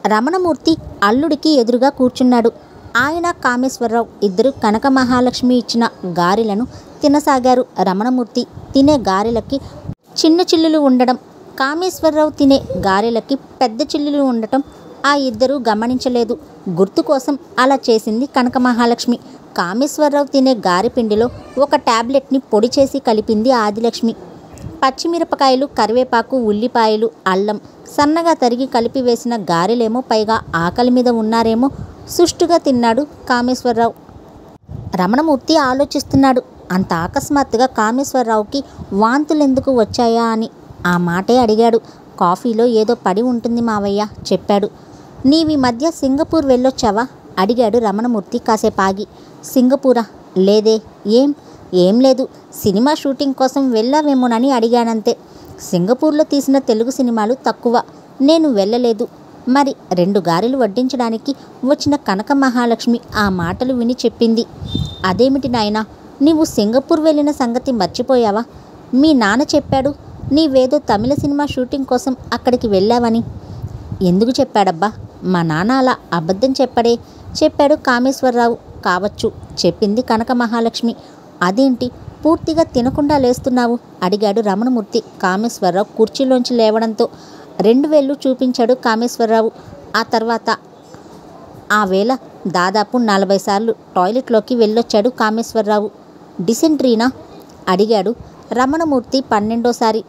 రమణమూర్తి అల్లుడికి ఎదురుగా కూర్చున్నాడు. ఆయన కామేశ్వరరావు ఇద్దరు కనక మహాలక్ష్మి ఇచ్చిన గారెలను తినసాగారు. రమణమూర్తి తినే గారెలకి చిన్న చిల్లులు ఉండడం, కామేశ్వరరావు తినే గారెలకి పెద్ద చిల్లులు ఉండటం ఆ ఇద్దరూ గమనించలేదు. గుర్తు కోసం అలా చేసింది కనక మహాలక్ష్మి. కామేశ్వరరావు తినే గారెపిండిలో ఒక టాబ్లెట్ని పొడి చేసి కలిపింది ఆదిలక్ష్మి. పచ్చిమిరపకాయలు, కరివేపాకు, ఉల్లిపాయలు, అల్లం సన్నగా తరిగి కలిపి వేసిన గారెలేమో పైగా ఆకలి మీద ఉన్నారేమో సుష్టుగా తిన్నాడు కామేశ్వరరావు. రమణమూర్తి ఆలోచిస్తున్నాడు. అంత అకస్మాత్తుగా కామేశ్వరరావుకి వాంతులెందుకు వచ్చాయా అని ఆ మాటే అడిగాడు. కాఫీలో ఏదో పడి ఉంటుంది మావయ్య చెప్పాడు. నీవి మధ్య సింగపూర్ వెళ్ళొచ్చావా అడిగాడు రమణమూర్తి కాసేపు ఆగి. సింగపూరా? లేదే. ఏం లేదు, సినిమా షూటింగ్ కోసం వెళ్ళావేమోనని అడిగానంతే. సింగపూర్లో తీసిన తెలుగు సినిమాలు తక్కువ, నేను వెళ్ళలేదు. మరి 2 గారెలు వడ్డించడానికి వచ్చిన కనక మహాలక్ష్మి ఆ మాటలు విని చెప్పింది. అదేమిటి నాయనా, నీవు సింగపూర్ వెళ్ళిన సంగతి మర్చిపోయావా? మీ నాన్న చెప్పాడు నీవేదో తమిళ సినిమా షూటింగ్ కోసం అక్కడికి వెళ్ళావని. ఎందుకు చెప్పాడబ్బా? మా నాన్న అలా అబద్ధం చెప్పాడు కామేశ్వరరావు. కావచ్చు, చెప్పింది కనక మహాలక్ష్మి. అదేంటి పూర్తిగా తినకుండా లేస్తున్నావు అడిగాడు రమణమూర్తి. కామేశ్వరరావు కుర్చీలోంచి లేవడంతో 2 వేళ్ళు చూపించాడు కామేశ్వరరావు. ఆ తర్వాత ఆ వేళ దాదాపు 40 సార్లు టాయిలెట్లోకి వెళ్ళొచ్చాడు కామేశ్వరరావు. డిసెంట్రీనా అడిగాడు రమణమూర్తి 12వ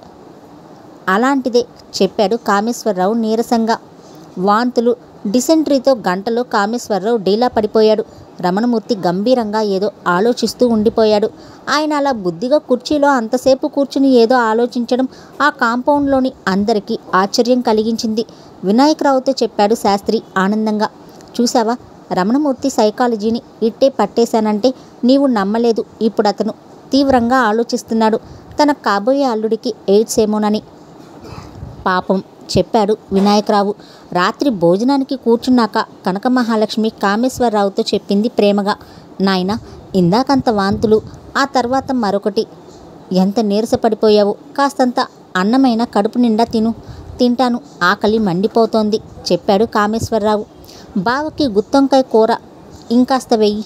అలాంటిదే చెప్పాడు కామేశ్వరరావు నీరసంగా. వాంతులు, డిసెంట్రీతో గంటలో కామేశ్వరరావు డీలా పడిపోయాడు. రమణమూర్తి గంభీరంగా ఏదో ఆలోచిస్తూ ఉండిపోయాడు. ఆయన అలా బుద్ధిగా కుర్చీలో అంతసేపు కూర్చుని ఏదో ఆలోచించడం ఆ కాంపౌండ్లోని అందరికీ ఆశ్చర్యం కలిగించింది. వినాయకరావుతో చెప్పాడు శాస్త్రి ఆనందంగా. చూసావా, రమణమూర్తి సైకాలజీని ఇట్టే పట్టేశానంటే నీవు నమ్మలేదు. ఇప్పుడు అతను తీవ్రంగా ఆలోచిస్తున్నాడు తన కాబోయే అల్లుడికి ఎయిడ్స్ ఏమోనని. పాపం చెప్పాడు వినాయకరావు. రాత్రి భోజనానికి కూర్చున్నాక కనక మహాలక్ష్మి కామేశ్వరరావుతో చెప్పింది ప్రేమగా. నాయనా, ఇందాకంత వాంతులు, ఆ తర్వాత మరొకటి. ఎంత నీరసపడిపోయావు. కాస్తంత అన్నమైన కడుపు నిండా తింటాను, ఆకలి మండిపోతోంది చెప్పాడు కామేశ్వరరావు. బావకి గుత్తొంకాయ కూర ఇంకాస్త వెయ్యి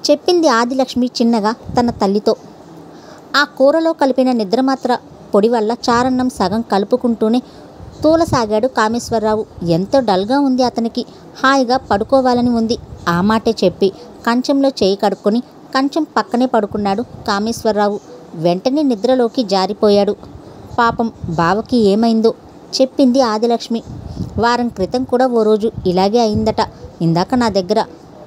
చెప్పింది ఆదిలక్ష్మి చిన్నగా తన తల్లితో. ఆ కూరలో కలిపిన నిద్రమాత్ర పొడి వల్ల చారన్నం సగం కలుపుకుంటూనే తూలసాగాడు కామేశ్వరరావు. ఎంతో డల్గా ఉంది అతనికి. హాయిగా పడుకోవాలని ఉంది. ఆ మాటే చెప్పి కంచంలో చేయి కడుక్కొని కంచం పక్కనే పడుకున్నాడు కామేశ్వరరావు. వెంటనే నిద్రలోకి జారిపోయాడు. పాపం బావకి ఏమైందో చెప్పింది ఆదిలక్ష్మి. వారం క్రితం కూడా ఓ రోజు ఇలాగే అయిందట. ఇందాక నా దగ్గర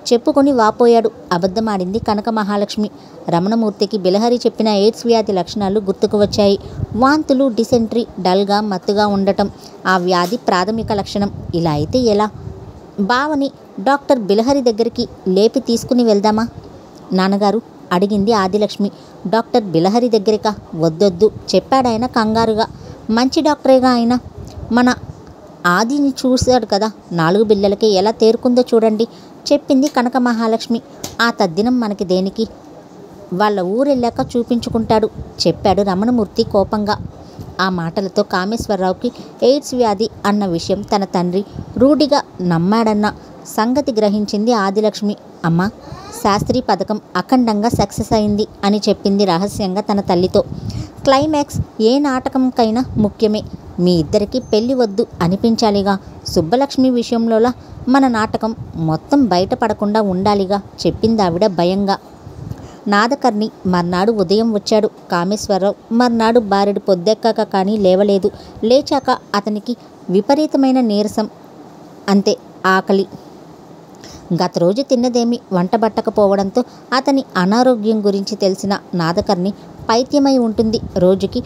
చెప్పుకొని వాపోయాడు అబద్ధమాడింది కనక మహాలక్ష్మి. రమణమూర్తికి బిలహరి చెప్పిన ఎయిడ్స్ వ్యాధి లక్షణాలు గుర్తుకు వచ్చాయి. వాంతులు, డిసెంట్రీ, డల్గా మత్తుగా ఉండటం ఆ వ్యాధి ప్రాథమిక లక్షణం. ఇలా అయితే ఎలా? బావని డాక్టర్ బిలహరి దగ్గరికి లేపి తీసుకుని వెళ్దామా నాన్నగారు అడిగింది ఆదిలక్ష్మి. డాక్టర్ బిలహరి దగ్గరికా? వద్దొద్దు చెప్పాడాయన కంగారుగా. మంచి డాక్టరేగా ఆయన. మన ఆదిని చూశాడు కదా, 4 బిళ్ళలకే ఎలా తేరుకుందో చూడండి చెప్పింది కనక మహాలక్ష్మి. ఆ తద్దినం మనకి దేనికి? వాళ్ళ ఊరెళ్ళాక చూపించుకుంటాడు చెప్పాడు రమణమూర్తి కోపంగా. ఆ మాటలతో కామేశ్వరరావుకి ఎయిడ్స్ వ్యాధి అన్న విషయం తన తండ్రి రూఢిగా నమ్మాడన్న సంగతి గ్రహించింది ఆదిలక్ష్మి. అమ్మా, శాస్త్రీ పథకం అఖండంగా సక్సెస్ అయింది అని చెప్పింది రహస్యంగా తన తల్లితో. క్లైమాక్స్ ఏ నాటకంకైనా ముఖ్యమే. మీ ఇద్దరికి పెళ్ళి వద్దు అనిపించాలిగా. సుబ్బలక్ష్మి విషయంలోలా మన నాటకం మొత్తం బయటపడకుండా ఉండాలిగా చెప్పిందావిడ భయంగా. నాదకర్ణి మర్నాడు ఉదయం వచ్చాడు. కామేశ్వరరావు మర్నాడు బారెడు పొద్దెక్కాక కానీ లేవలేదు. లేచాక అతనికి విపరీతమైన నీరసం, అంతే ఆకలి. గత రోజు తిన్నదేమీ వంటబట్టకపోవడంతో అతని అనారోగ్యం గురించి తెలిసిన నాదకర్ణి పైత్యమై ఉంటుంది. రోజుకి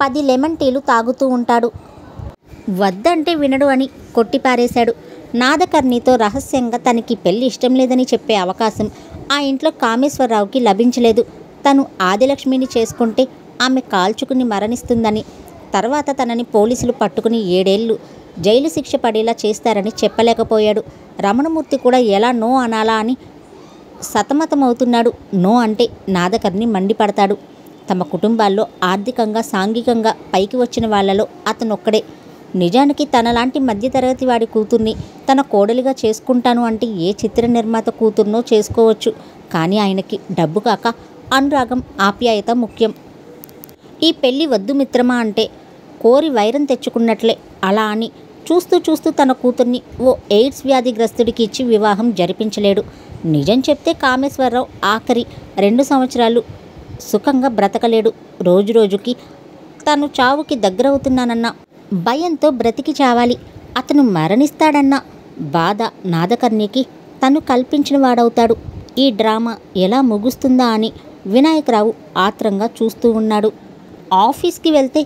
10 లెమన్ టీలు తాగుతూ ఉంటాడు. వద్దంటే వినడు అని కొట్టిపారేశాడు. నాదకర్ణితో రహస్యంగా తనకి పెళ్లి ఇష్టం లేదని చెప్పే అవకాశం ఆ ఇంట్లో కామేశ్వరరావుకి లభించలేదు. తను ఆదిలక్ష్మిని చేసుకుంటే ఆమె కాల్చుకుని మరణిస్తుందని, తర్వాత తనని పోలీసులు పట్టుకుని 7 ఏళ్ళు జైలు శిక్ష పడేలా చేస్తారని చెప్పలేకపోయాడు. రమణమూర్తి కూడా ఎలా నో అనాలా అని సతమతమవుతున్నాడు. నో అంటే నాదకర్ణి మండిపడతాడు. తమ కుటుంబాల్లో ఆర్థికంగా, సాంఘికంగా పైకి వచ్చిన వాళ్లలో అతనొక్కడే. నిజానికి తనలాంటి మధ్యతరగతి వాడి కూతుర్ని తన కోడలిగా చేసుకుంటాను అంటే ఏ చిత్ర నిర్మాత కూతుర్నో చేసుకోవచ్చు. కానీ ఆయనకి డబ్బు కాక అనురాగం, ఆప్యాయత ముఖ్యం. ఈ పెళ్ళి వద్దు మిత్రమా అంటే కోరి వైరం తెచ్చుకున్నట్లే. అలా అని చూస్తూ చూస్తూ తన కూతుర్ని ఓ ఎయిడ్స్ వ్యాధిగ్రస్తుడికి ఇచ్చి వివాహం జరిపించలేడు. నిజం చెప్తే కామేశ్వరరావు ఆఖరి 2 సంవత్సరాలు సుఖంగా బ్రతకలేడు. రోజురోజుకి తను చావుకి దగ్గరవుతున్నానన్న భయంతో బ్రతికి చావాలి. అతను మరణిస్తాడన్న బాధ నాదకర్ణికి తను కల్పించిన వాడవుతాడు. ఈ డ్రామా ఎలా ముగుస్తుందా అని వినాయకరావు ఆత్రంగా చూస్తూ ఉన్నాడు. ఆఫీస్కి వెళ్తే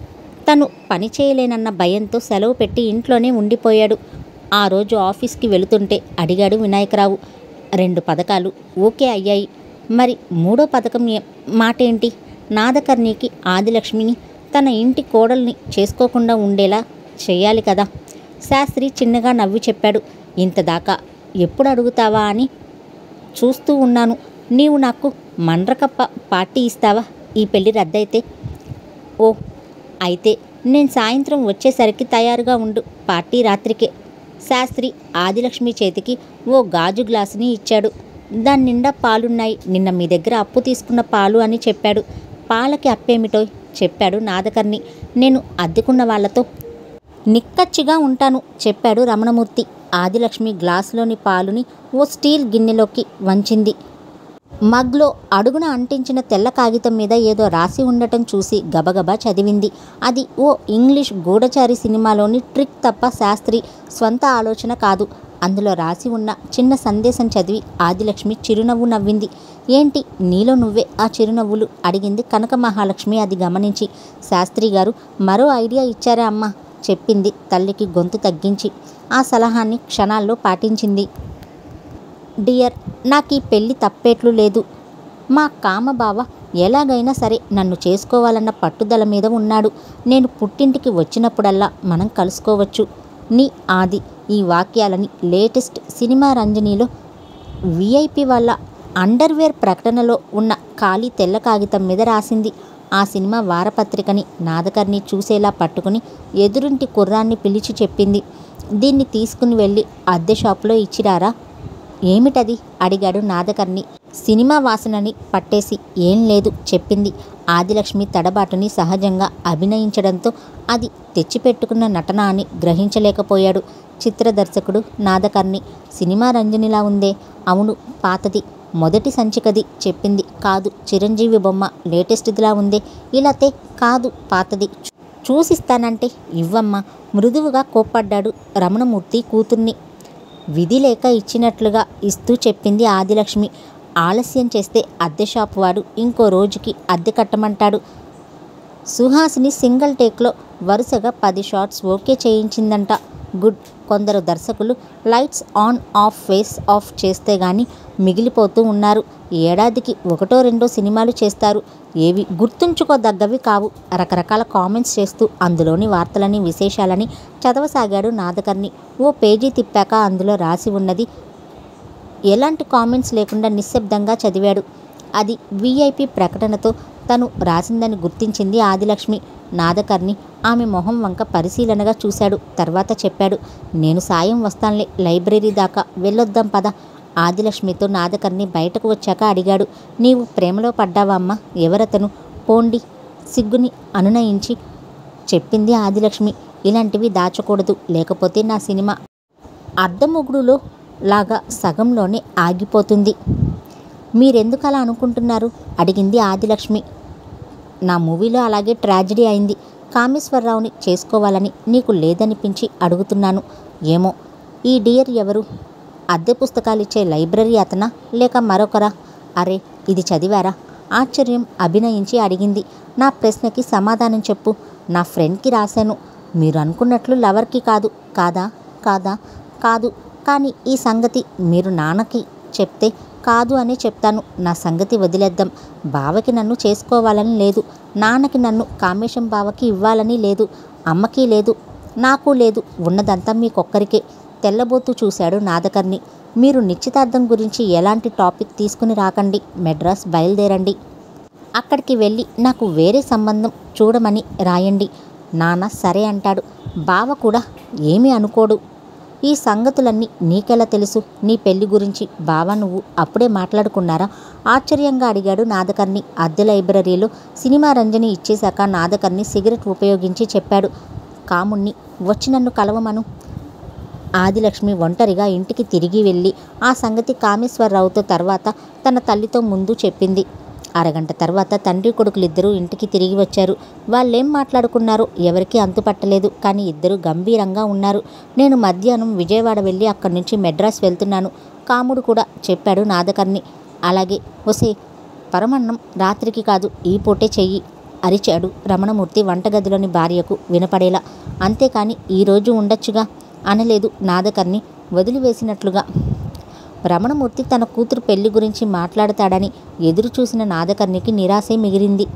తను పని చేయలేనన్న భయంతో సెలవు పెట్టి ఇంట్లోనే ఉండిపోయాడు. ఆ రోజు ఆఫీస్కి వెళుతుంటే అడిగాడు వినాయకరావు. 2 పథకాలు ఓకే అయ్యాయి, మరి 3వ పథకం మాటేంటి? నాదకర్ణికి ఆదిలక్ష్మిని తన ఇంటి కోడల్ని చేసుకోకుండా ఉండేలా చేయాలి కదా. శాస్త్రి చిన్నగా నవ్వి చెప్పాడు. ఇంతదాకా ఎప్పుడు అడుగుతావా అని చూస్తూ ఉన్నాను. నీవు నాకు మండ్రకప్ప పార్టీ ఇస్తావా ఈ పెళ్ళి రద్దయితే? ఓ అయితే నేను సాయంత్రం వచ్చేసరికి తయారుగా ఉండు. పార్టీ రాత్రికే. శాస్త్రి ఆదిలక్ష్మి చేతికి ఓ గాజు గ్లాసుని ఇచ్చాడు. దాని నిండా పాలున్నాయి. నిన్న మీ దగ్గర అప్పు తీసుకున్న పాలు అని చెప్పాడు. పాలకి అప్పేమిటో చెప్పాడు నాదకర్ణి. నేను అద్దెకున్న వాళ్లతో నిక్కచ్చిగా ఉంటాను చెప్పాడు రమణమూర్తి. ఆదిలక్ష్మి గ్లాసులోని పాలుని ఓ స్టీల్ గిన్నెలోకి వంచింది. మగ్లో అడుగున అంటించిన తెల్ల కాగితం మీద ఏదో రాసి ఉండటం చూసి గబగబా చదివింది. అది ఓ ఇంగ్లీష్ గూఢచారి సినిమాలోని ట్రిక్ తప్ప శాస్త్రి స్వంత ఆలోచన కాదు. అందులో రాసి ఉన్న చిన్న సందేశం చదివి ఆదిలక్ష్మి చిరునవ్వు నవ్వింది. ఏంటి నీలో నువ్వే ఆ చిరునవ్వులు అడిగింది కనక మహాలక్ష్మి అది గమనించి. శాస్త్రి గారు మరో ఐడియా ఇచ్చారా అమ్మా చెప్పింది తల్లికి గొంతు తగ్గించి. ఆ సలహాన్ని క్షణాల్లో పాటించింది. డియర్, నాకు ఈ పెళ్ళి తప్పేట్లు లేదు. మా కామబావ ఎలాగైనా సరే నన్ను చేసుకోవాలన్న పట్టుదల మీద ఉన్నాడు. నేను పుట్టింటికి వచ్చినప్పుడల్లా మనం కలుసుకోవచ్చు. నీ ఆది ఈ వాక్యాలని లేటెస్ట్ సినిమా రంజనీలో విఐపి వాళ్ళ అండర్వేర్ ప్రకటనలో ఉన్న ఖాళీ తెల్ల కాగితం మీద రాసింది. ఆ సినిమా వారపత్రికని నాదకర్ణి చూసేలా పట్టుకుని ఎదురింటి కుర్రాన్ని పిలిచి చెప్పింది. దీన్ని తీసుకుని వెళ్ళి అద్దె షాపులో ఇచ్చిరారా. ఏమిటది అడిగాడు నాదకర్ణి సినిమా వాసనని పట్టేసి. ఏం లేదు చెప్పింది. ఆదిలక్ష్మి తడబాటుని సహజంగా అభినయించడంతో అది తెచ్చిపెట్టుకున్న నటన అని గ్రహించలేకపోయాడు చిత్ర దర్శకుడు నాదకర్ణి. సినిమా రంజనిలా ఉందే. అవును, పాతది, మొదటి సంచికది చెప్పింది. కాదు, చిరంజీవి బొమ్మ లేటెస్ట్దిలా ఉందే. ఇలాతే కాదు, పాతది. చూసిస్తానంటే ఇవ్వమ్మా మృదువుగా కోప్పడ్డాడు రమణమూర్తి కూతుర్ని. విధి లేక ఇచ్చినట్లుగా ఇస్తూ చెప్పింది ఆదిలక్ష్మి. ఆలస్యం చేస్తే అద్దె షాప్ వాడు ఇంకో రోజుకి అద్దె కట్టమంటాడు. సుహాసిని సింగిల్ టేక్లో వరుసగా 10 షాట్స్ ఓకే చేయించిందంట. గుడ్. కొందరు దర్శకులు lights on off face of చేస్తే గానీ మిగిలిపోతూ ఉన్నారు. ఏడాదికి 1-2 సినిమాలు చేస్తారు. ఏవి గుర్తుంచుకోదగ్గవి కావు. రకరకాల కామెంట్స్ చేస్తూ అందులోని వార్తలని విశేషాలని చదవసాగాడు నాదకర్ణి. ఓ పేజీ తిప్పాక అందులో రాసి ఉన్నది ఎలాంటి కామెంట్స్ లేకుండా నిశ్శబ్దంగా చదివాడు. అది విఐపి ప్రకటనతో తను రాసిందని గుర్తించింది ఆదిలక్ష్మి. నాదకర్ణి ఆమె మొహం వంక పరిశీలనగా చూశాడు. తర్వాత చెప్పాడు. నేను సాయం వస్తానులే, లైబ్రరీ దాకా వెళ్ళొద్దాం పద. ఆదిలక్ష్మితో నాదకర్ణి బయటకు వచ్చాక అడిగాడు. నీవు ప్రేమలో పడ్డావా అమ్మా? ఎవరతను? పోండి సిగ్గుని అనునయించి చెప్పింది ఆదిలక్ష్మి. ఇలాంటివి దాచకూడదు, లేకపోతే నా సినిమా అర్ధమొగుడులో లాగా సగంలోనే ఆగిపోతుంది. మీరెందుకు అలా అనుకుంటున్నారు అడిగింది ఆదిలక్ష్మి. నా మూవీలో అలాగే ట్రాజడీ అయింది. కామేశ్వరరావుని చేసుకోవాలని నీకు లేదనిపించి అడుగుతున్నాను. ఏమో. ఈ డియర్ ఎవరు? అద్దె పుస్తకాలిచ్చే లైబ్రరీ అతనా లేక మరొకరా? అరే, ఇది చదివారా? ఆశ్చర్యం అభినయించి అడిగింది. నా ప్రశ్నకి సమాధానం చెప్పు. నా ఫ్రెండ్కి రాశాను. మీరు అనుకున్నట్లు లవర్కి కాదు. కాదా? కాదా? కాదు. కానీ ఈ సంగతి మీరు నాన్నకి చెప్తే కాదు అనే చెప్తాను. నా సంగతి వదిలేద్దాం. బావకి నన్ను చేసుకోవాలని లేదు. నాన్నకి నన్ను కామేశం బావకి ఇవ్వాలని లేదు. అమ్మకి లేదు, నాకు లేదు. ఉన్నదంతా మీకొక్కరికే. తెల్లబోతూ చూశాడు నాదకర్ణి. మీరు నిశ్చితార్థం గురించి ఎలాంటి టాపిక్ తీసుకుని రాకండి. మెడ్రాస్ బయలుదేరండి. అక్కడికి వెళ్ళి నాకు వేరే సంబంధం చూడమని రాయండి. నాన్న సరే అంటాడు. బావ కూడా ఏమీ అనుకోడు. ఈ సంగతులన్నీ నీకెలా తెలుసు? నీ పెళ్లి గురించి బావ నువ్వు అప్పుడే మాట్లాడుకున్నారా? ఆశ్చర్యంగా అడిగాడు నాదకర్ణి. అద్దె లైబ్రరీలో సినిమా రంజని ఇచ్చేశాక నాదకర్ణి సిగరెట్ ఉపయోగించి చెప్పాడు. కాముణ్ణి వచ్చి నన్ను కలవమను. ఆదిలక్ష్మి ఒంటరిగా ఇంటికి తిరిగి వెళ్ళి ఆ సంగతి కామేశ్వరరావుతో తర్వాత తన తల్లితో ముందు చెప్పింది. అరగంట తర్వాత తండ్రి కొడుకులిద్దరూ ఇంటికి తిరిగి వచ్చారు. వాళ్ళేం మాట్లాడుకున్నారో ఎవరికీ అంతుపట్టలేదు. కానీ ఇద్దరు గంభీరంగా ఉన్నారు. నేను మధ్యాహ్నం విజయవాడ వెళ్ళి అక్కడి నుంచి మెడ్రాస్ వెళ్తున్నాను. కాముడు కూడా చెప్పాడు నాదకర్ణి. అలాగే ఒసే పరమన్నం రాత్రికి కాదు ఈ పూటే చెయ్యి అరిచాడు రమణమూర్తి వంటగదిలోని భార్యకు వినపడేలా. అంతేకాని ఈరోజు ఉండొచ్చుగా అనలేదు నాదకర్ణి వదిలివేసినట్లుగా. రమణమూర్తి తన కూతురు పెళ్లి గురించి మాట్లాడతాడని ఎదురు చూసిన నాదకర్ణికి నిరాశే మిగిలింది.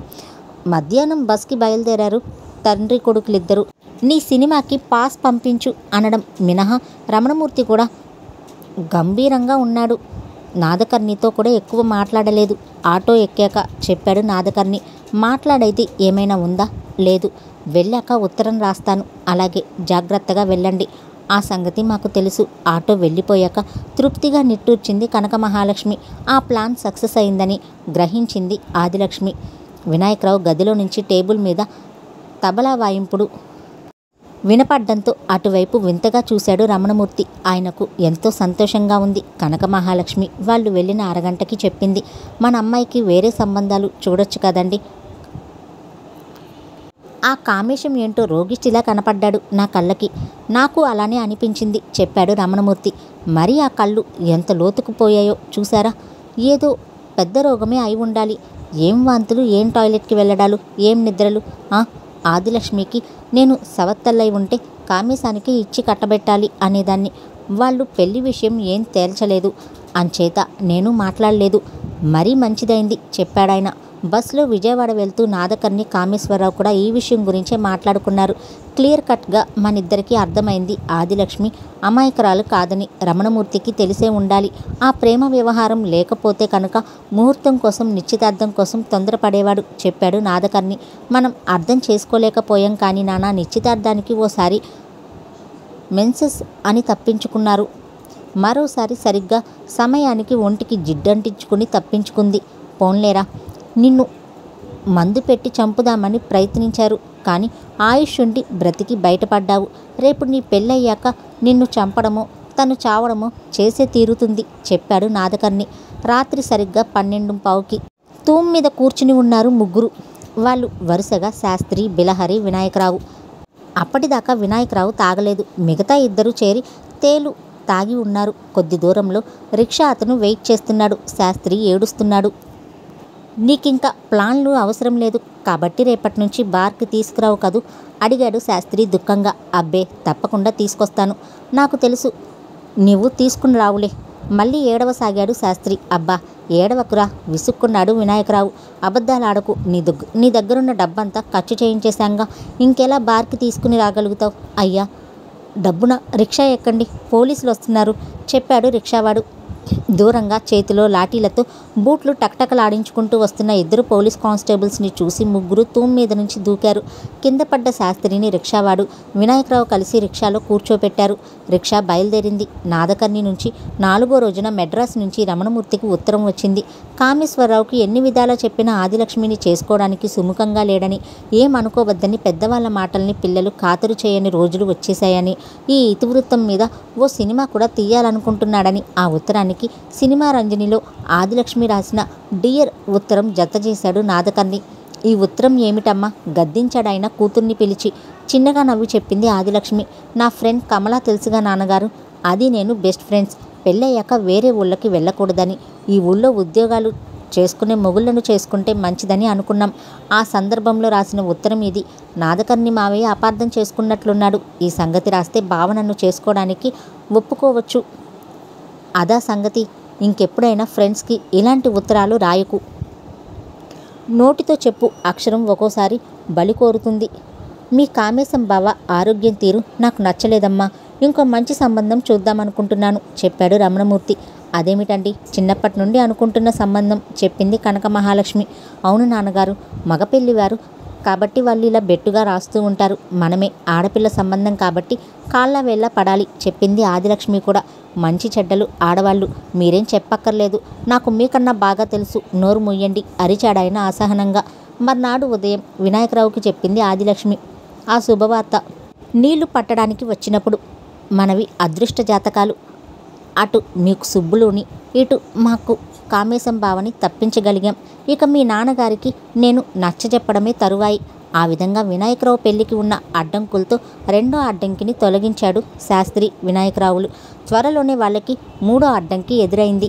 మధ్యాహ్నం బస్కి బయలుదేరారు తండ్రి కొడుకులిద్దరూ. నీ సినిమాకి పాస్ పంపించు అనడం మినహా రమణమూర్తి కూడా గంభీరంగా ఉన్నాడు. నాదకర్ణితో కూడా ఎక్కువ మాట్లాడలేదు. ఆటో ఎక్కాక చెప్పాడు నాదకర్ణి. మాట్లాడైతే ఏమైనా ఉందా? లేదు. వెళ్ళాక ఉత్తరం రాస్తాను. అలాగే జాగ్రత్తగా వెళ్ళండి. ఆ సంగతి మాకు తెలుసు. ఆటో వెళ్ళిపోయాక తృప్తిగా నిట్టూర్చింది కనక మహాలక్ష్మి. ఆ ప్లాన్ సక్సెస్ అయిందని గ్రహించింది ఆదిలక్ష్మి. వినాయకరావు గదిలో నుంచి టేబుల్ మీద తబలా వాయింపుడు వినపడ్డంతో అటువైపు వింతగా చూశాడు రమణమూర్తి. ఆయనకు ఎంతో సంతోషంగా ఉంది. కనక మహాలక్ష్మి వాళ్ళు వెళ్ళిన అరగంటకి చెప్పింది. మన అమ్మాయికి వేరే సంబంధాలు చూడొచ్చు కదండి. ఆ కామేశం ఏంటో రోగిష్టిలా కనపడ్డాడు నా కళ్ళకి. నాకు అలానే అనిపించింది చెప్పాడు రమణమూర్తి. మరి ఆ కళ్ళు ఎంత లోతుకుపోయాయో చూసారా? ఏదో పెద్ద రోగమే అయి ఉండాలి. ఏం వాంతులు, ఏం టాయిలెట్కి వెళ్ళడాలు, ఏం నిద్రలు. ఆదిలక్ష్మికి నేను సవత్తల్లై ఉంటే కామేశానికి ఇచ్చి కట్టబెట్టాలి అనేదాన్ని. వాళ్ళు పెళ్లి విషయం ఏం తేల్చలేదు. అంచేత నేను మాట్లాడలేదు. మరీ మంచిదైంది చెప్పాడాయన. బస్సులో విజయవాడ వెళ్తూ నాదకర్ణి కామేశ్వరరావు కూడా ఈ విషయం గురించే మాట్లాడుకున్నారు. క్లియర్ కట్గా మనిద్దరికీ అర్థమైంది ఆదిలక్ష్మి అమాయకురాలు కాదని. రమణమూర్తికి తెలిసే ఉండాలి. ఆ ప్రేమ వ్యవహారం లేకపోతే కనుక ముహూర్తం కోసం నిశ్చితార్థం కోసం తొందరపడేవాడు చెప్పాడు నాదకర్ణి. మనం అర్థం చేసుకోలేకపోయాం కానీ నాన్న నిశ్చితార్థానికి ఓసారి మెన్సెస్ అని తప్పించుకున్నారు. మరోసారి సరిగ్గా సమయానికి ఒంటికి జిడ్డంటించుకుని తప్పించుకుంది. పోన్లేరా, నిన్ను మందు పెట్టి చంపుదామని ప్రయత్నించారు కానీ ఆయుష్ ఉండి బ్రతికి బయటపడ్డావు. రేపు నీ పెళ్ళయ్యాక నిన్ను చంపడమో తను చావడమో చేసే తీరుతుంది చెప్పాడు నాదకర్ణి. రాత్రి సరిగ్గా 12:15కి తూమ్ మీద కూర్చుని ఉన్నారు ముగ్గురు. వాళ్ళు వరుసగా శాస్త్రి, బిలహరి, వినాయకరావు. అప్పటిదాకా వినాయకరావు తాగలేదు. మిగతా ఇద్దరు చేరి తేలు తాగి ఉన్నారు. కొద్ది దూరంలో రిక్షా అతను వెయిట్ చేస్తున్నాడు. శాస్త్రి ఏడుస్తున్నాడు. నీకింకా ప్లాన్లు అవసరం లేదు కాబట్టి రేపటి నుంచి బార్కి తీసుకురావు కదూ అడిగాడు శాస్త్రి దుఃఖంగా. అబ్బే తప్పకుండా తీసుకొస్తాను. నాకు తెలుసు నువ్వు తీసుకుని రావులే. మళ్ళీ ఏడవసాగాడు శాస్త్రి. అబ్బా ఏడవకురా విసుక్కున్నాడు వినాయకరావు. అబద్ధాలాడకు. నీ దగ్గరున్న డబ్బంతా ఖర్చు చేయించేశాంగా. ఇంకెలా బార్కి తీసుకుని రాగలుగుతావు? అయ్యా డబ్బున రిక్షా ఎక్కండి, పోలీసులు వస్తున్నారు చెప్పాడు రిక్షావాడు. దూరంగా చేతిలో లాఠీలతో బూట్లు టక్టకలాడించుకుంటూ వస్తున్న ఇద్దరు పోలీస్ కానిస్టేబుల్స్ని చూసి ముగ్గురు తూమ్ మీద నుంచి దూకారు. కింద పడ్డ శాస్త్రిని రిక్షావాడు, వినాయకరావు కలిసి రిక్షాలో కూర్చోపెట్టారు. రిక్షా బయలుదేరింది. నాదకర్ణి నుంచి 4వ రోజున మెడ్రాస్ నుంచి రమణమూర్తికి ఉత్తరం వచ్చింది. కామేశ్వరరావుకి ఎన్ని విధాలా చెప్పినా ఆదిలక్ష్మిని చేసుకోవడానికి సుముఖంగా లేడని, ఏమనుకోవద్దని, పెద్దవాళ్ళ మాటల్ని పిల్లలు ఖాతరు చేయని రోజులు వచ్చేశాయని, ఈ ఇతివృత్తం మీద ఓ సినిమా కూడా తీయాలనుకుంటున్నాడని ఆ ఉత్తరాన్ని సినిమా రంజనిలో ఆదిలక్ష్మి రాసిన డియర్ ఉత్తరం జత చేశాడు నాదకర్ణి. ఈ ఉత్తరం ఏమిటమ్మా గద్దించాడాయన కూతుర్ని పిలిచి. చిన్నగా నవ్వి చెప్పింది ఆదిలక్ష్మి. నా ఫ్రెండ్ కమలా తెలుసుగా నాన్నగారు, అది నేను బెస్ట్ ఫ్రెండ్స్. పెళ్ళయ్యాక వేరే ఊళ్ళకి వెళ్ళకూడదని, ఈ ఊళ్ళో ఉద్యోగాలు చేసుకునే మొగుళ్లను చేసుకుంటే మంచిదని అనుకున్నాం. ఆ సందర్భంలో రాసిన ఉత్తరం ఇది. నాదకర్ణి మావయ్య అపార్థం చేసుకున్నట్లున్నాడు. ఈ సంగతి రాస్తే బావ నన్ను చేసుకోవడానికి ఒప్పుకోవచ్చు. అదా సంగతి. ఇంకెప్పుడైనా ఫ్రెండ్స్కి ఇలాంటి ఉత్తరాలు రాయకు. నోటితో చెప్పు అక్షరం ఒక్కోసారి బలి కోరుతుంది. మీ కామేశం బావ ఆరోగ్యం తీరు నాకు నచ్చలేదమ్మా. ఇంకో మంచి సంబంధం చూద్దామనుకుంటున్నాను చెప్పాడు రమణమూర్తి. అదేమిటండి? చిన్నప్పటి నుండి అనుకుంటున్న సంబంధం చెప్పింది కనక మహాలక్ష్మి. అవును నాన్నగారు, మగపెళ్లివారు కాబట్టి వాళ్ళు ఇలా బెట్టుగా రాస్తూ ఉంటారు. మనమే ఆడపిల్ల సంబంధం కాబట్టి కాళ్ళ వేళ్ళ పడాలి చెప్పింది ఆదిలక్ష్మి కూడా. మంచి చెడ్డలు ఆడవాళ్ళు మీరేం చెప్పక్కర్లేదు, నాకు మీకన్నా బాగా తెలుసు, నోరు మొయ్యండి అరిచాడాయన అసహనంగా. మర్నాడు ఉదయం వినాయకరావుకి చెప్పింది ఆదిలక్ష్మి ఆ శుభవార్త. నీళ్లు పట్టడానికి వచ్చినప్పుడు మనవి అదృష్ట జాతకాలు. అటు మీకు సుబ్బులుని, ఇటు మాకు కామేశం బావని తప్పించగలిగాం. ఇక మీ నాన్నగారికి నేను నచ్చజెప్పడమే తరువాయి. ఆ విధంగా వినాయకరావు పెళ్లికి ఉన్న అడ్డంకులతో రెండో అడ్డంకిని తొలగించాడు శాస్త్రి వినాయకరావులు. త్వరలోనే వాళ్ళకి మూడో అడ్డంకి ఎదురైంది.